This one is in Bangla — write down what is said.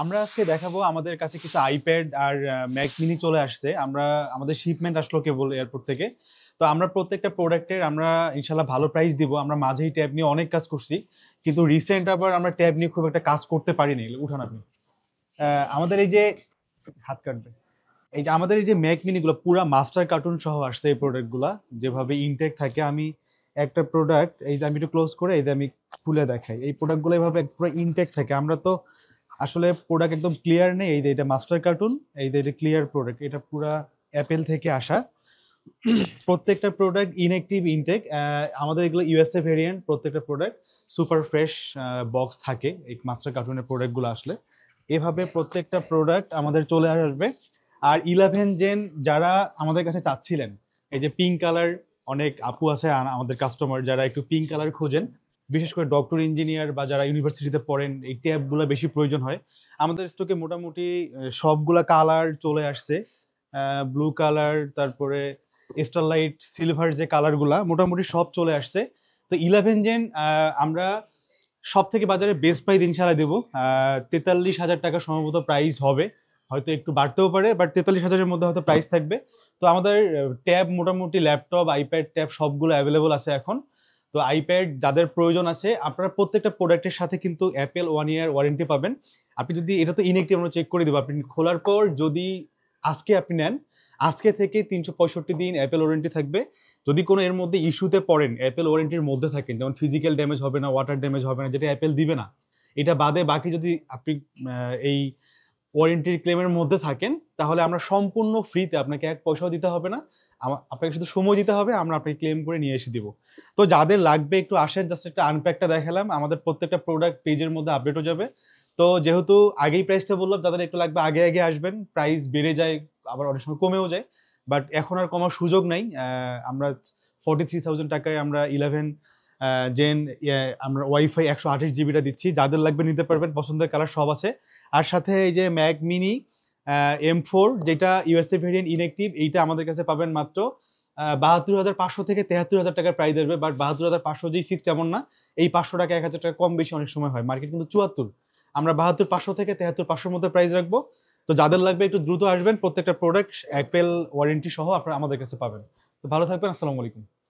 আমরা আজকে দেখাবো আমাদের কাছে কিছু আইপ্যাড আর ম্যাক মিনি চলে আসছে। আমাদের শিপমেন্ট আসলো কেবল এয়ারপোর্ট থেকে। তো আমরা প্রত্যেকটা প্রোডাক্টের আমরা ইনশাল্লাহ ভালো প্রাইস দিব। আমরা মাঝেই ট্যাব নিয়ে অনেক কাজ করছি, কিন্তু রিসেন্ট আবার আমরা ট্যাব নিয়ে খুব একটা কাজ করতে পারিনি। উঠান আপনি। আমাদের এই যে হাত কাটবে, এই যে আমাদের এই যে ম্যাক মিনিগুলো পুরা মাস্টার কার্টুন সহ আসছে। এই প্রোডাক্টগুলো যেভাবে ইনটেক থাকে, আমি একটা প্রোডাক্ট এই যে আমি একটু ক্লোজ করে এই যে আমি খুলে দেখাই, এই প্রোডাক্টগুলো এইভাবে পুরো ইনটেক থাকে। আমরা তো আসলে প্রোডাক্ট একদম ক্লিয়ার নেই। এই যে এটা মাস্টার কার্টুন, এই যে এটা ক্লিয়ার প্রোডাক্ট, এটা পুরা অ্যাপেল থেকে আসা। প্রত্যেকটা প্রোডাক্ট ইনঅ্যাক্টিভ ইনটেক। আমাদের এগুলো ইউএসএ ভেরিয়েন্ট। প্রত্যেকটা প্রোডাক্ট সুপার ফ্রেশ বক্স থাকে এই মাস্টার কার্টুনের প্রোডাক্টগুলো আসলে। এভাবে প্রত্যেকটা প্রোডাক্ট আমাদের চলে আসবে। আর 11 জেন যারা আমাদের কাছে চাচ্ছিলেন, এই যে পিঙ্ক কালার, অনেক আপু আছে আমাদের কাস্টমার যারা একটু পিঙ্ক কালার খোঁজেন, বিশেষ করে ডক্টর ইঞ্জিনিয়ার বা যারা ইউনিভার্সিটিতে পড়েন, এই ট্যাবগুলো বেশি প্রয়োজন হয়। আমাদের স্টকে মোটামুটি সবগুলা কালার চলে আসছে। ব্লু কালার, তারপরে স্টারলাইট, সিলভার, যে কালারগুলা মোটামুটি সব চলে আসছে। তো 11 জেন আমরা সব থেকে বাজারে বেস্ট প্রাইস ইনশাল্লাহ দেবো। 43,000 টাকা সম্ভবত প্রাইস হবে, হয়তো একটু বাড়তেও পারে, বাট 43,000-এর মধ্যে হয়তো প্রাইস থাকবে। তো আমাদের ট্যাব মোটামুটি ল্যাপটপ, আইপ্যাড, ট্যাব সবগুলো অ্যাভেলেবল আছে এখন। তো আইপ্যাড যাদের প্রয়োজন আছে, আপনারা প্রত্যেকটা প্রোডাক্টের সাথে কিন্তু অ্যাপেল 1 ইয়ার ওয়ারেন্টি পাবেন। আপনি যদি, এটা তো ইনএক্টিভ, আমরা চেক করে দেবো। আপনি খোলার পর যদি আজকে আপনি নেন, আজকে থেকে 365 দিন অ্যাপেল ওয়ারেন্টি থাকবে। যদি কোনো এর মধ্যে ইস্যুতে পড়েন, অ্যাপেল ওয়ারেন্টির মধ্যে থাকেন, যেমন ফিজিক্যাল ড্যামেজ হবে না, ওয়াটার ড্যামেজ হবে না, যেটা অ্যাপেল দিবে না, এটা বাদে বাকি যদি আপনি এই ওয়ারেন্টির ক্লেমের মধ্যে থাকেন, তাহলে আমরা সম্পূর্ণ ফ্রিতে, আপনাকে এক পয়সাও দিতে হবে না। আপনাকে শুধু সময় দিতে হবে, আমরা আপনাকে ক্লেম করে নিয়ে এসে দিব। তো যাদের লাগবে একটু আসেন, জাস্ট একটা আনপ্যাকটা দেখালাম। আমাদের প্রত্যেকটা প্রোডাক্ট পেজের মধ্যে আপডেট হয়ে যাবে। তো যেহেতু আগেই প্রাইসটা বললাম, যাদের একটু লাগবে আগে আগে আসবেন। প্রাইস বেড়ে যায়, আবার অনেক সময় কমেও যায়, বাট এখন আর কমার সুযোগ নাই। আমরা 43,000 টাকায় আমরা 11 জেন আমরা ওয়াইফাই 128 জিবিটা দিচ্ছি। যাদের লাগবে নিতে পারবেন, পছন্দের কালার সব আছে। আর সাথে এই যে ম্যাক মিনি M4, যেটা ইউএসএ ভেরিয়েন্ট ইনএক্টিভ, এইটা আমাদের কাছে পাবেন মাত্র 72,500 থেকে 73,000 টাকার প্রাইস আসবে। বাট 72,500 যেই ফিক্স এমন না, এই 500 টাকা 1,000 টাকা কম বেশি অনেক সময় হয়। মার্কেট কিন্তু 74, আমরা 72,500 থেকে 73,500 মধ্যে প্রাইস রাখবো। তো যাদের লাগবে একটু দ্রুত আসবেন। প্রত্যেকটা প্রোডাক্ট অ্যাপেল ওয়ারেন্টি সহ আপনারা আমাদের কাছে পাবেন। তো ভালো থাকবেন। আসসালামু আলাইকুম।